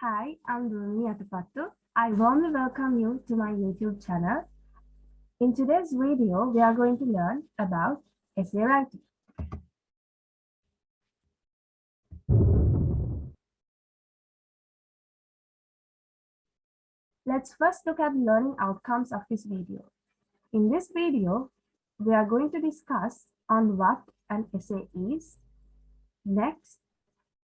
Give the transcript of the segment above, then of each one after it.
Hi, I'm Rumi Atapattu. I warmly welcome you to my YouTube channel. In today's video, we are going to learn about essay writing. Let's first look at learning outcomes of this video. In this video, we are going to discuss on what an essay is. Next,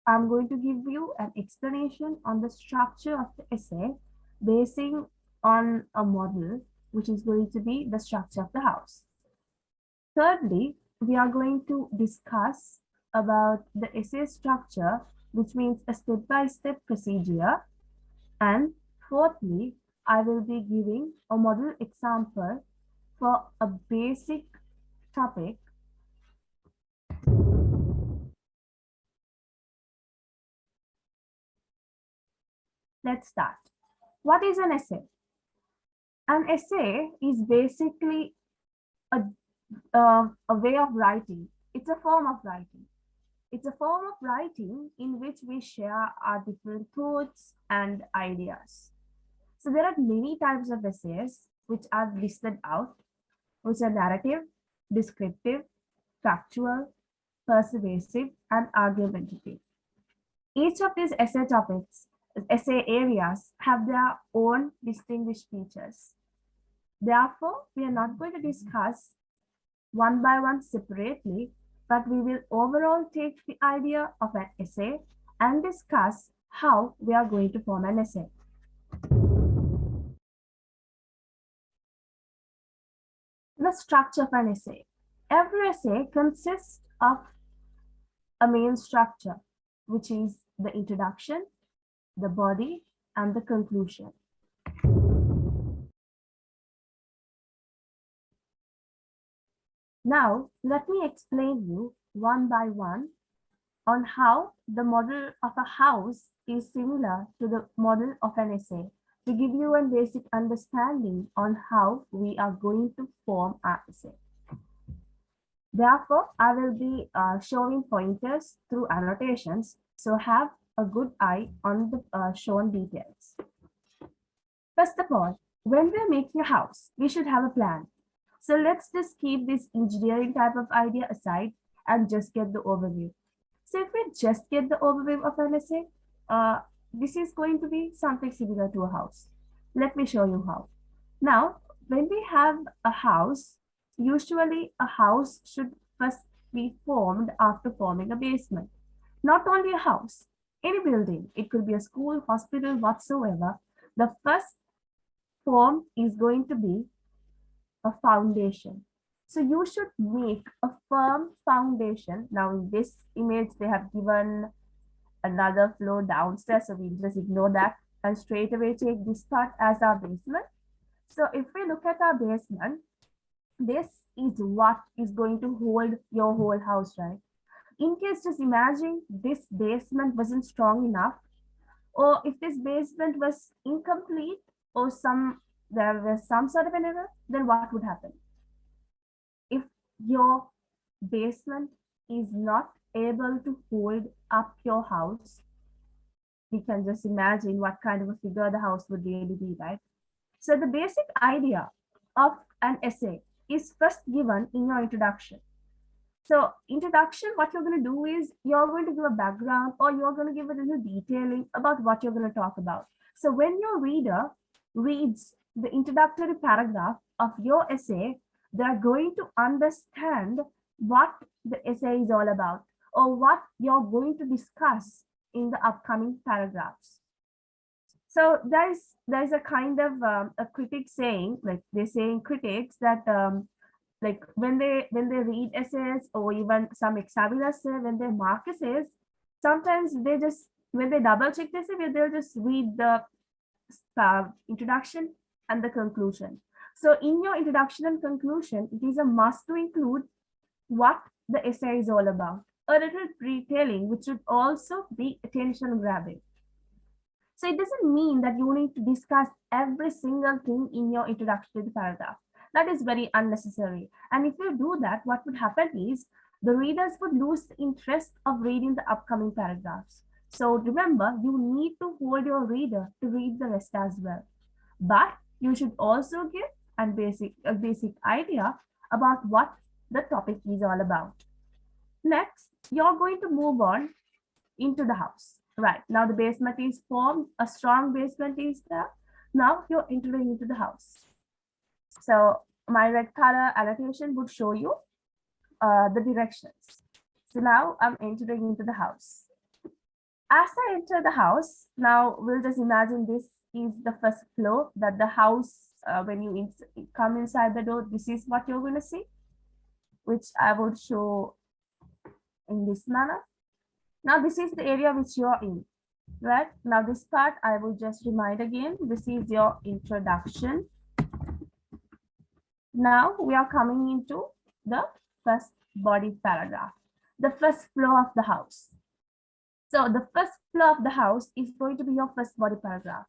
I'm going to give you an explanation on the structure of the essay basing on a model, which is going to be the structure of the house. Thirdly, we are going to discuss about the essay structure, which means a step-by-step procedure. And fourthly, I will be giving a model example for a basic topic. Let's start. What is an essay? An essay is basically a, a way of writing. It's a form of writing. It's a form of writing in which we share our different thoughts and ideas. So there are many types of essays which are listed out, which are narrative, descriptive, factual, persuasive, and argumentative. Each of these essay topics, essay areas have their own distinguished features. Therefore, we are not going to discuss one by one separately, but we will overall take the idea of an essay and discuss how we are going to form an essay. The structure of an essay. Every essay consists of a main structure, which is the introduction, the body, and the conclusion. Now, let me explain you one by one on how the model of a house is similar to the model of an essay to give you a basic understanding on how we are going to form our essay. Therefore, I will be showing pointers through annotations, so have a good eye on the shown details. First of all, when we're making a house, we should have a plan. So let's just keep this engineering type of idea aside and just get the overview. So if we just get the overview of an essay, this is going to be something similar to a house. Let me show you how. Now, when we have a house, usually a house should first be formed after forming a basement. Not only a house, any building, it could be a school, hospital, whatsoever, the first form is going to be a foundation. So you should make a firm foundation. Now in this image, they have given another floor downstairs, so we'll just ignore that and straight away take this part as our basement. So if we look at our basement, this is what is going to hold your whole house, right? In case, just imagine this basement wasn't strong enough, or if this basement was incomplete, or there was some sort of an error, then what would happen? If your basement is not able to hold up your house, we can just imagine what kind of a figure the house would really be, right? So the basic idea of an essay is first given in your introduction. So introduction, what you're going to do is you're going to give a background, or you're going to give a little detailing about what you're going to talk about. So when your reader reads the introductory paragraph of your essay, they're going to understand what the essay is all about, or what you're going to discuss in the upcoming paragraphs. So there's a kind of a critic saying, like they say in critics that like when they read essays, or even some examiners say when they mark essays, sometimes they just, when they double check this, they'll just read the introduction and the conclusion. So in your introduction and conclusion, it is a must to include what the essay is all about, a little detailing which should also be attention grabbing. So it doesn't mean that you need to discuss every single thing in your introductory paragraph. That is very unnecessary. And if you do that, what would happen is the readers would lose the interest of reading the upcoming paragraphs. So remember, you need to hold your reader to read the rest as well. But you should also give a basic idea about what the topic is all about. Next, you're going to move on into the house. Right, now the basement is formed, a strong basement is there. Now you're entering into the house. So my red color annotation would show you the directions. So now I'm entering into the house. As I enter the house, now we'll just imagine this is the first floor that the house, when you come inside the door, this is what you're going to see, which I will show in this manner. Now this is the area which you're in, right? Now this part I will just remind again, this is your introduction. Now we are coming into the first body paragraph, the first floor of the house. So the first floor of the house is going to be your first body paragraph.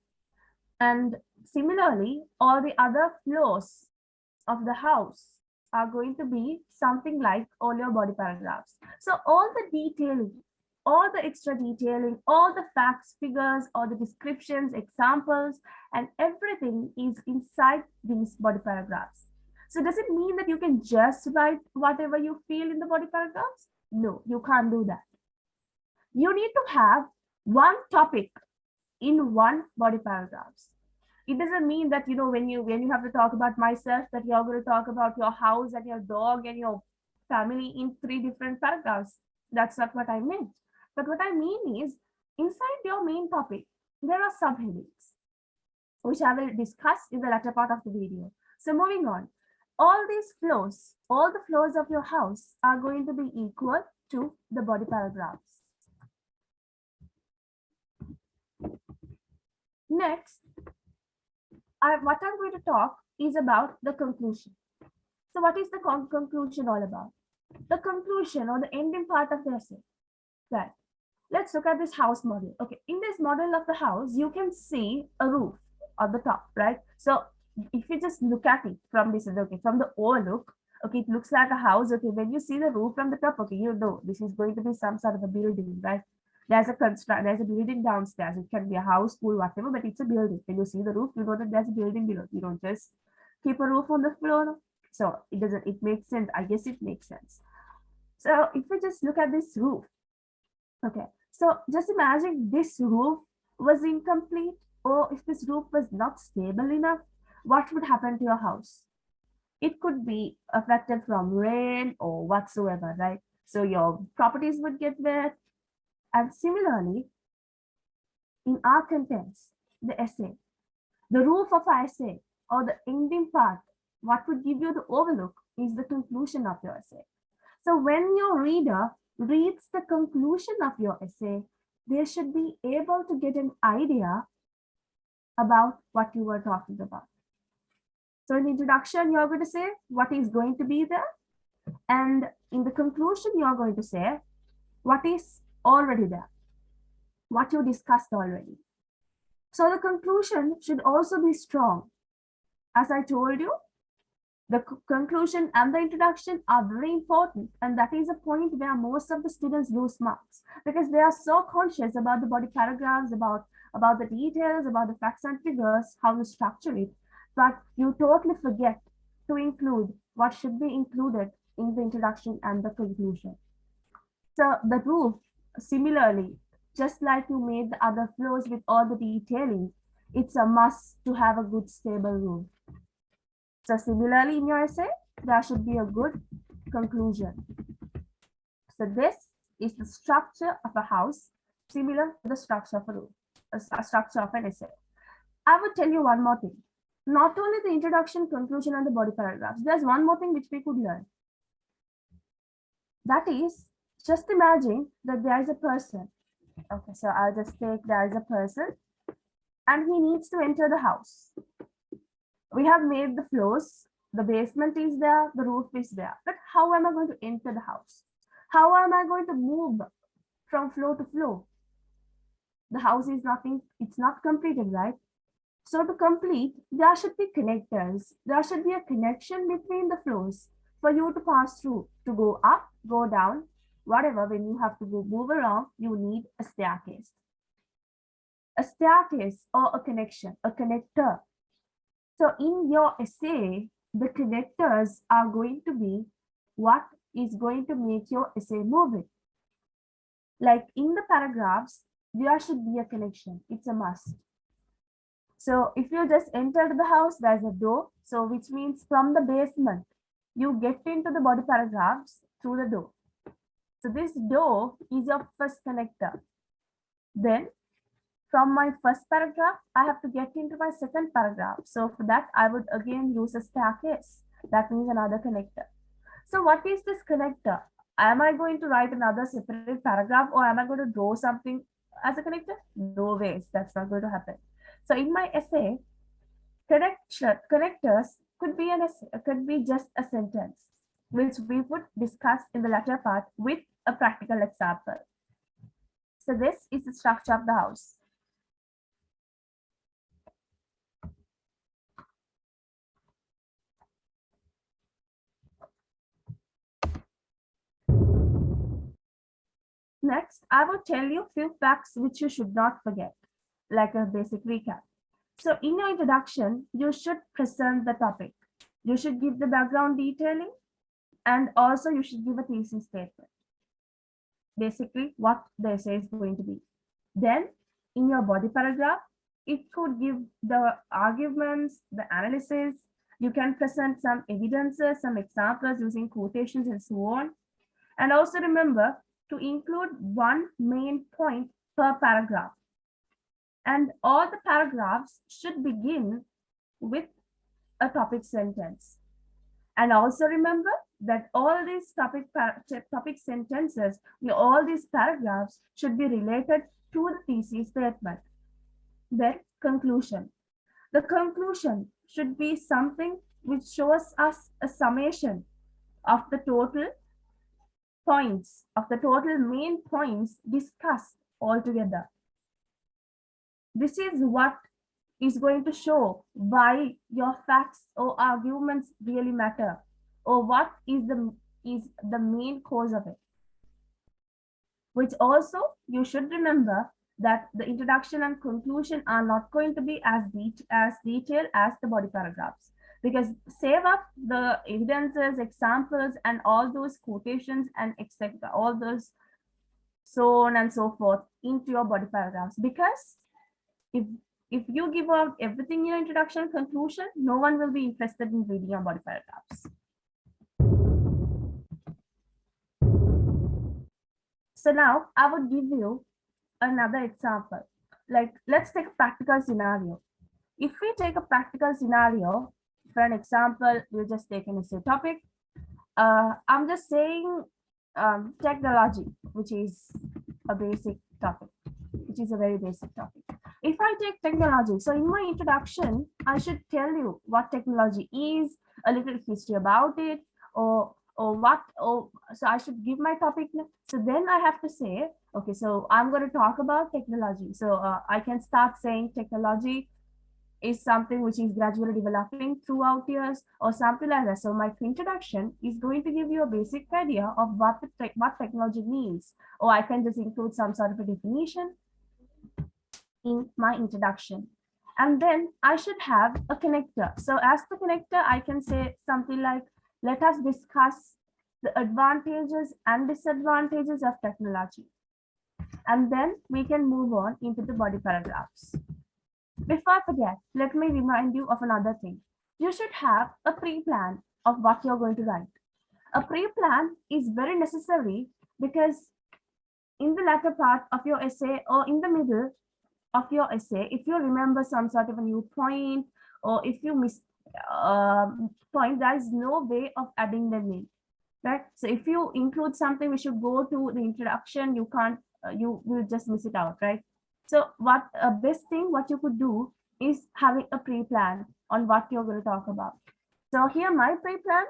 And similarly, all the other floors of the house are going to be something like all your body paragraphs. So all the detailing, all the extra detailing, all the facts, figures, all the descriptions, examples, and everything is inside these body paragraphs. So does it mean that you can just write whatever you feel in the body paragraphs? No, you can't do that. You need to have one topic in one body paragraphs. It doesn't mean that, you know, when you have to talk about myself, that you're going to talk about your house and your dog and your family in 3 different paragraphs. That's not what I meant. But what I mean is, inside your main topic, there are subheadings, which I will discuss in the latter part of the video. So moving on, all these floors, all the floors of your house are going to be equal to the body paragraphs. Next, what I'm going to talk is about the conclusion. So what is the conclusion all about? The conclusion or the ending part of the essay. Right. Let's look at this house model. Okay, in this model of the house, you can see a roof on the top, right? So if you just look at it from this, okay, from the overlook, okay, it looks like a house. Okay, when you see the roof from the top, okay, you know this is going to be some sort of a building, right? There's a building downstairs. It can be a house, school, whatever, but it's a building. When you see the roof, you know that there's a building below. You don't just keep a roof on the floor. So it makes sense. I guess it makes sense. So if we just look at this roof, okay, so just imagine this roof was incomplete, or if this roof was not stable enough, what would happen to your house? It could be affected from rain or whatsoever, right? So your properties would get wet. And similarly, in our contents, the essay, the roof of our essay or the ending part, what would give you the overlook is the conclusion of your essay. So when your reader reads the conclusion of your essay, they should be able to get an idea about what you were talking about. So in the introduction, you're going to say what is going to be there. And in the conclusion, you're going to say what is already there, what you discussed already. So the conclusion should also be strong. As I told you, the conclusion and the introduction are very important, and that is a point where most of the students lose marks because they are so conscious about the body paragraphs, about the details, about the facts and figures, how you structure it, but you totally forget to include what should be included in the introduction and the conclusion. So the roof, similarly, just like you made the other floors with all the detailing, it's a must to have a good stable roof. So similarly in your essay, there should be a good conclusion. So this is the structure of a house, similar to the structure of a roof, a structure of an essay. I would tell you one more thing. Not only the introduction, conclusion, and the body paragraphs, there's one more thing which we could learn. That is, just imagine that there is a person. Okay, so I'll just take there is a person and he needs to enter the house. We have made the floors, the basement is there, the roof is there. But how am I going to enter the house? How am I going to move from floor to floor? The house is nothing, it's not completed, right? So to complete, there should be connectors. There should be a connection between the floors for you to pass through, to go up, go down, whatever, when you have to move around, you need a staircase. A staircase or a connection, a connector. So in your essay, the connectors are going to be what is going to make your essay moving. Like in the paragraphs, there should be a connection. It's a must. So if you just entered the house, there's a door. So which means from the basement, you get into the body paragraphs through the door. So this door is your first connector. Then from my first paragraph, I have to get into my second paragraph. So for that, I would again use a staircase. That means another connector. So what is this connector? Am I going to write another separate paragraph, or am I going to draw something as a connector? No ways, that's not going to happen. So in my essay, connectors could be could be just a sentence, which we would discuss in the latter part with a practical example. So this is the structure of the house. Next, I will tell you a few facts which you should not forget, like a basic recap. So in your introduction, you should present the topic. You should give the background detailing, and also you should give a thesis statement. Basically, what the essay is going to be. Then, in your body paragraph, it could give the arguments, the analysis. You can present some evidences, some examples using quotations and so on. And also remember to include one main point per paragraph. And all the paragraphs should begin with a topic sentence. And also remember that all these topic sentences, all these paragraphs should be related to the thesis statement. Then conclusion. The conclusion should be something which shows us a summation of the total points, of the total main points discussed altogether. This is what is going to show why your facts or arguments really matter, or what is the main cause of it. Which also you should remember that the introduction and conclusion are not going to be as detailed as the body paragraphs, because save up the evidences, examples, and all those quotations and etc., all those so on and so forth into your body paragraphs. Because if you give out everything in your introduction and conclusion, no one will be interested in reading your body paragraphs. So now I would give you another example. Like, let's take a practical scenario. If we take a practical scenario, for an example, we'll just take an essay topic. I'm just saying technology, which is a basic topic, which is a very basic topic. If I take technology, so in my introduction, I should tell you what technology is, a little history about it, or so I should give my topic. So then I have to say, okay, so I'm going to talk about technology. So I can start saying technology is something which is gradually developing throughout years, or something like that. So my introduction is going to give you a basic idea of what technology means, or I can just include some sort of a definition in my introduction. And then I should have a connector. So as the connector, I can say something like, let us discuss the advantages and disadvantages of technology. And then we can move on into the body paragraphs. Before I forget, let me remind you of another thing. You should have a pre-plan of what you're going to write. A pre-plan is very necessary because in the latter part of your essay, or in the middle of your essay, if you remember some sort of a new point, or if you miss point, there is no way of adding them in, right? So if you include something which should go to the introduction, you can't, you will just miss it out, right? So what best thing what you could do is having a pre-plan on what you're going to talk about. So here my pre-plan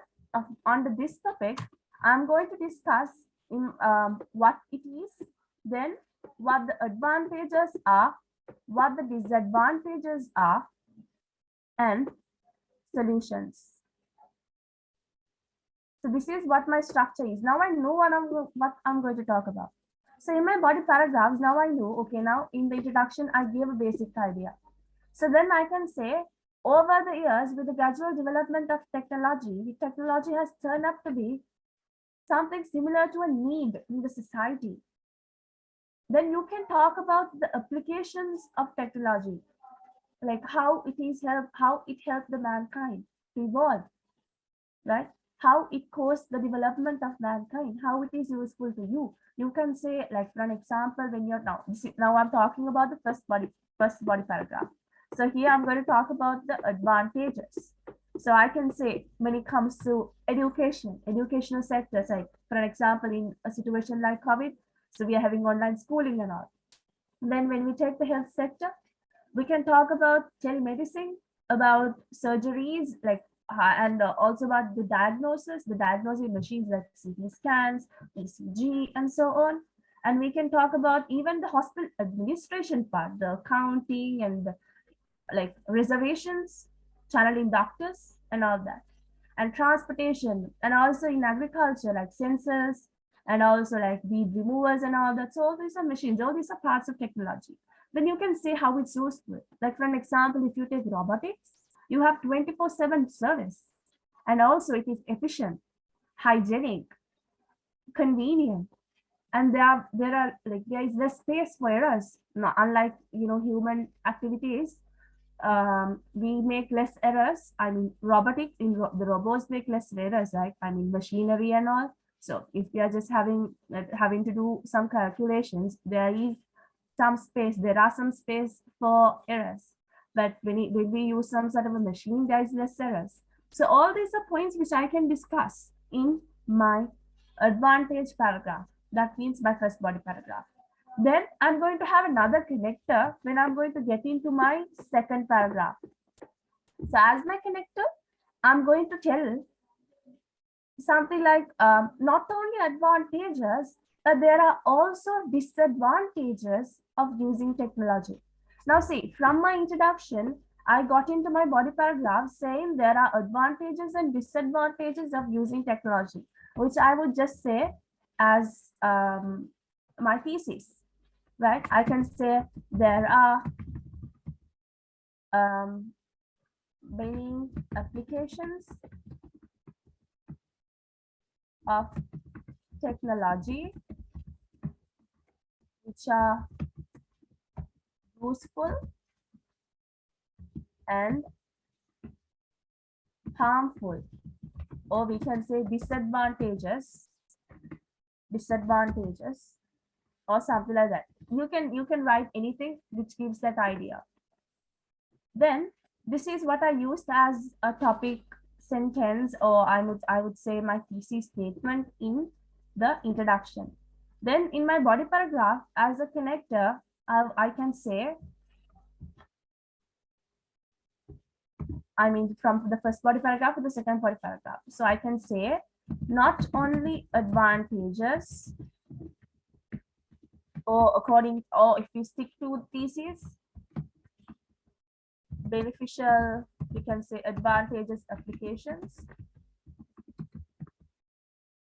under this topic, I'm going to discuss in what it is, then what the advantages are, what the disadvantages are, and solutions. So this is what my structure is. Now I know what I'm going to talk about. So in my body paragraphs, now I know, okay, now in the introduction, I gave a basic idea. So then I can say, over the years, with the gradual development of technology has turned up to be something similar to a need in the society. Then you can talk about the applications of technology, like how it helped the mankind to evolve, right? How it caused the development of mankind, how it is useful to you. You can say, like for an example, when you're now I'm talking about the first body paragraph. So here I'm going to talk about the advantages. So I can say when it comes to educational sectors, like for an example, in a situation like COVID, so we are having online schooling and all. Then when we take the health sector, we can talk about telemedicine, about surgeries, like and also about the diagnosing machines like CT scans, ECG, and so on. And we can talk about even the hospital administration part, the accounting and like reservations, channeling doctors, and all that. And transportation, and also in agriculture, like sensors, and also like weed removers and all that. So all these are machines, all these are parts of technology. Then you can say how it's useful. Like for an example, if you take robotics, you have 24/7 service, and also it is efficient, hygienic, convenient, and there is less space for errors. No, unlike human activities, we make less errors. I mean, the robots make less errors, right? I mean, machinery and all. So if we are just having to do some calculations, there are some space for errors. But when we use some sort of a machine, there is less errors. So all these are points which I can discuss in my advantage paragraph. That means my first body paragraph. Then I'm going to have another connector when I'm going to get into my second paragraph. So as my connector, I'm going to tell something like not only advantages, but there are also disadvantages of using technology. Now see, from my introduction, I got into my body paragraph saying there are advantages and disadvantages of using technology, which I would just say as my thesis, right? I can say there are many applications of technology which are useful and harmful, or we can say disadvantages, or something like that. You can write anything which gives that idea. Then this is what I used as a topic sentence, or I would say my thesis statement in the introduction. Then in my body paragraph, as a connector, I can say, I mean, from the first body paragraph to the second body paragraph. So I can say not only advantages, or if we stick to thesis, beneficial, we can say advantages, applications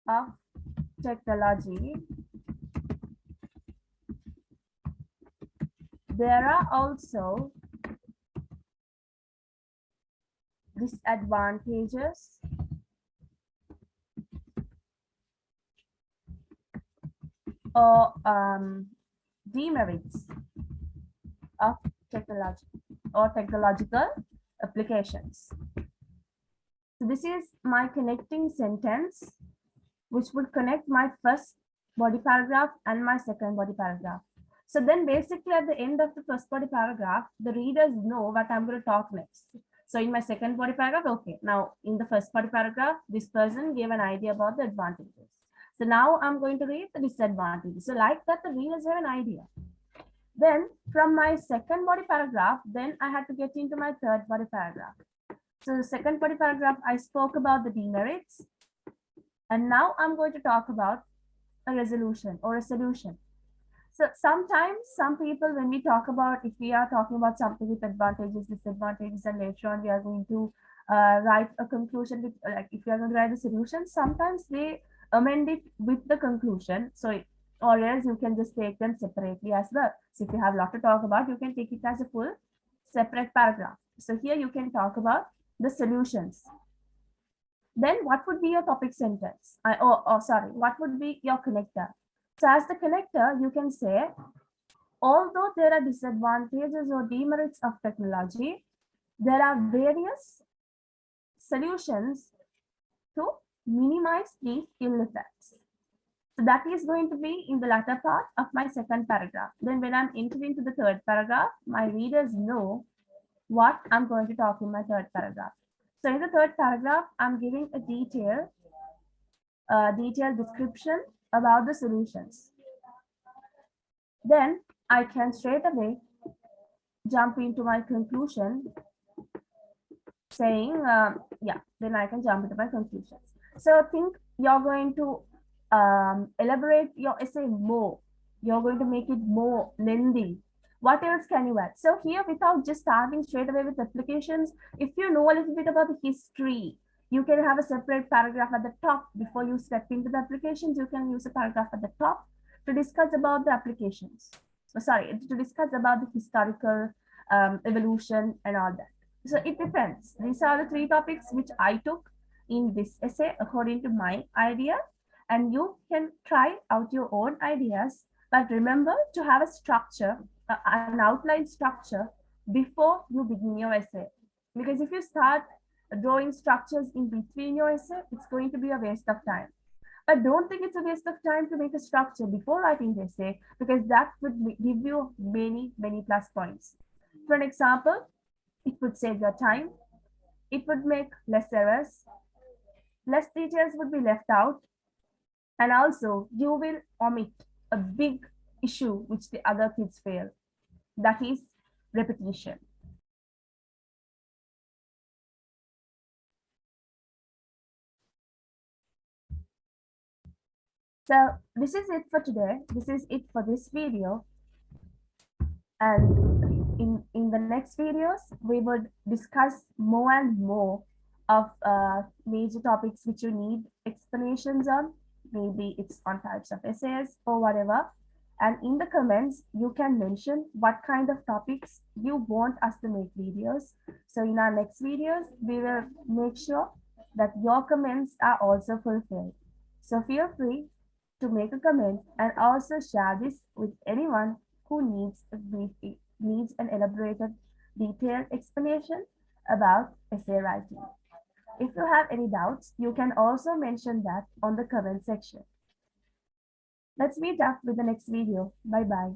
of technology. There are also disadvantages or demerits of technology or technological applications. So this is my connecting sentence, which would connect my first body paragraph and my second body paragraph. So then basically at the end of the first body paragraph, the readers know what I'm going to talk next. So in my second body paragraph, okay, now in the first body paragraph, this person gave an idea about the advantages. So now I'm going to read the disadvantages. So like that, the readers have an idea. Then from my second body paragraph, then I had to get into my third body paragraph. So the second body paragraph, I spoke about the demerits. And now I'm going to talk about a resolution or a solution. So sometimes some people, when we talk about, if we are talking about something with advantages, disadvantages, and later on we are going to write a conclusion with, like if you are going to write the solution, sometimes they amend it with the conclusion. So, or else you can just take them separately as well. So if you have a lot to talk about, you can take it as a full separate paragraph. So here you can talk about the solutions. Then what would be your topic sentence? Sorry, what would be your connector? So as the connector, you can say, although there are disadvantages or demerits of technology, there are various solutions to minimize these ill effects. So that is going to be in the latter part of my second paragraph. Then when I'm entering to the third paragraph, my readers know what I'm going to talk in my third paragraph. So in the third paragraph, I'm giving a detailed description about the solutions. Then I can straight away jump into my conclusion saying, then I can jump into my conclusions. So think you're going to elaborate your essay more. You're going to make it more lengthy. What else can you add? So here, without just starting straight away with applications, if you know a little bit about the history, you can have a separate paragraph at the top. Before you step into the applications, you can use a paragraph at the top to discuss about the applications. Sorry, to discuss about the historical evolution and all that. So it depends. These are the three topics which I took in this essay according to my idea, and you can try out your own ideas, but remember to have a structure, an outline structure before you begin your essay. Because if you start drawing structures in between your essay, it's going to be a waste of time. But don't think it's a waste of time to make a structure before writing the essay, because that would give you many, many plus points. For an example, it would save your time, it would make less errors, less details would be left out, and also you will omit a big issue which the other kids fail. That is repetition. So this is it for today. This is it for this video. And in the next videos, we would discuss more and more of major topics which you need explanations on. Maybe it's on types of essays or whatever. And in the comments, you can mention what kind of topics you want us to make videos. So in our next videos, we will make sure that your comments are also fulfilled. So feel free to make a comment and also share this with anyone who needs an elaborated, detailed explanation about essay writing. If you have any doubts, you can also mention that on the comment section. Let's meet up with the next video. Bye bye.